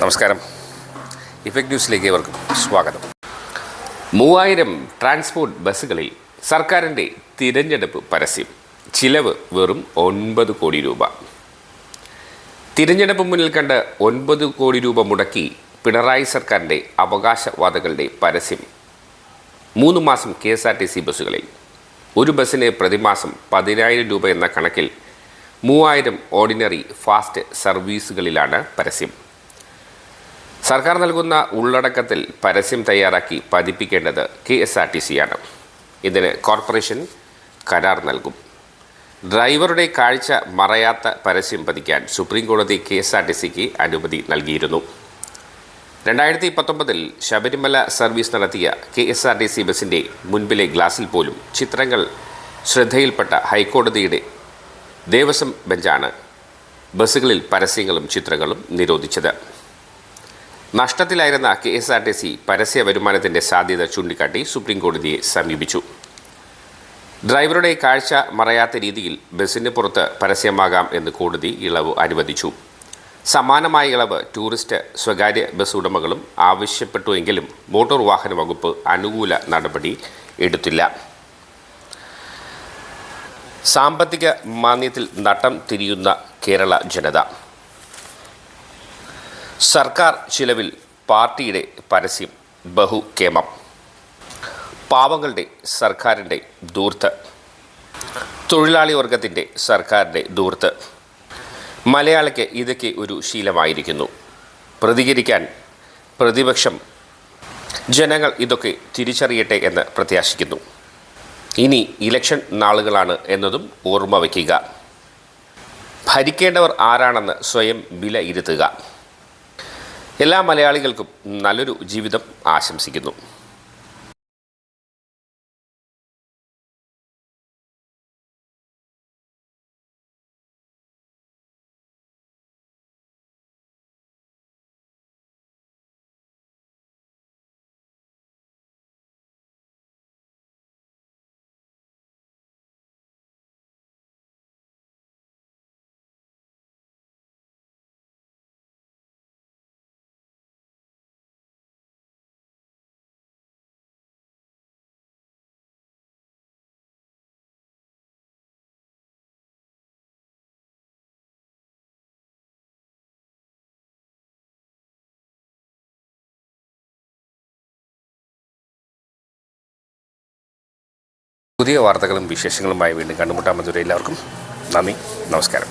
നമസ്കാരം. ഇഫക്റ്റ് ന്യൂസിലേക്ക് ഏവർക്കും സ്വാഗതം. 3000 ട്രാൻസ്പോർട്ട് ബസ്സുകളിൽ സർക്കാരിൻ്റെ തിരഞ്ഞെടുപ്പ് പരസ്യം. ചിലവ് വെറും 9 കോടി രൂപ. തിരഞ്ഞെടുപ്പ് മുന്നിൽ കണ്ട് 9 കോടി രൂപ മുടക്കി പിണറായി സർക്കാരിൻ്റെ അവകാശവാദങ്ങളുടെ പരസ്യം 3 മാസം KSRTC ബസ്സുകളിൽ. ഒരു ബസ്സിന് പ്രതിമാസം 10,000 രൂപ എന്ന കണക്കിൽ 3000 ഓർഡിനറി ഫാസ്റ്റ് സർവീസുകളിലാണ് പരസ്യം. സർക്കാർ നൽകുന്ന ഉള്ളടക്കത്തിൽ പരസ്യം തയ്യാറാക്കി പതിപ്പിക്കേണ്ടത് KSRTCയാണ്. ഇതിന് കോർപ്പറേഷൻ കരാർ നൽകും. ഡ്രൈവറുടെ കാഴ്ച മറയാത്ത പരസ്യം പതിക്കാൻ സുപ്രീം കോടതി KSRTCക്ക് അനുമതി നൽകിയിരുന്നു. 2019 ശബരിമല സർവീസ് നടത്തിയ KSRTC ബസിൻ്റെ മുൻപിലെ ഗ്ലാസിൽ പോലും ചിത്രങ്ങൾ ശ്രദ്ധയിൽപ്പെട്ട ഹൈക്കോടതിയുടെ ദേവസ്വം ബെഞ്ചാണ് ബസ്സുകളിൽ പരസ്യങ്ങളും ചിത്രങ്ങളും നിരോധിച്ചത്. നഷ്ടത്തിലായിരുന്ന KSRTC പരസ്യ വരുമാനത്തിൻ്റെ സാധ്യത ചൂണ്ടിക്കാട്ടി സുപ്രീം കോടതിയെ സമീപിച്ചു. ഡ്രൈവറുടെ കാഴ്ച മറയാത്ത രീതിയിൽ ബസ്സിന് പുറത്ത് പരസ്യമാകാം എന്ന് കോടതി ഇളവ് അനുവദിച്ചു. സമാനമായ ഇളവ് ടൂറിസ്റ്റ് സ്വകാര്യ ബസ് ഉടമകളും ആവശ്യപ്പെട്ടുവെങ്കിലും മോട്ടോർ വാഹന വകുപ്പ് അനുകൂല നടപടി എടുത്തില്ല. സാമ്പത്തിക മാന്ദ്യത്തിൽ നട്ടം തിരിയുന്ന കേരള ജനത. സർക്കാർ ചിലവിൽ പാർട്ടിയുടെ പരസ്യം ബഹുകേമം. പാവങ്ങളുടെ സർക്കാരിൻ്റെ ധൂർത്ത്. തൊഴിലാളി വർഗത്തിൻ്റെ സർക്കാരിൻ്റെ ധൂർത്ത്. മലയാളിക്ക് ഇതൊക്കെ ഒരു ശീലമായിരിക്കുന്നു. പ്രതികരിക്കാൻ പ്രതിപക്ഷം ജനങ്ങൾ ഇതൊക്കെ തിരിച്ചറിയട്ടെ എന്ന് പ്രത്യാശിക്കുന്നു. ഇനി ഇലക്ഷൻ നാളുകളാണ് എന്നതും ഓർമ്മ വയ്ക്കുക. ഭരിക്കേണ്ടവർ ആരാണെന്ന് സ്വയം വിലയിരുത്തുക. എല്ലാ മലയാളികൾക്കും നല്ലൊരു ജീവിതം ആശംസിക്കുന്നു. പുതിയ വാർത്തകളും വിശേഷങ്ങളുമായി വീണ്ടും കണ്ടുമുട്ടാൻ എല്ലാവർക്കും നന്ദി, നമസ്കാരം.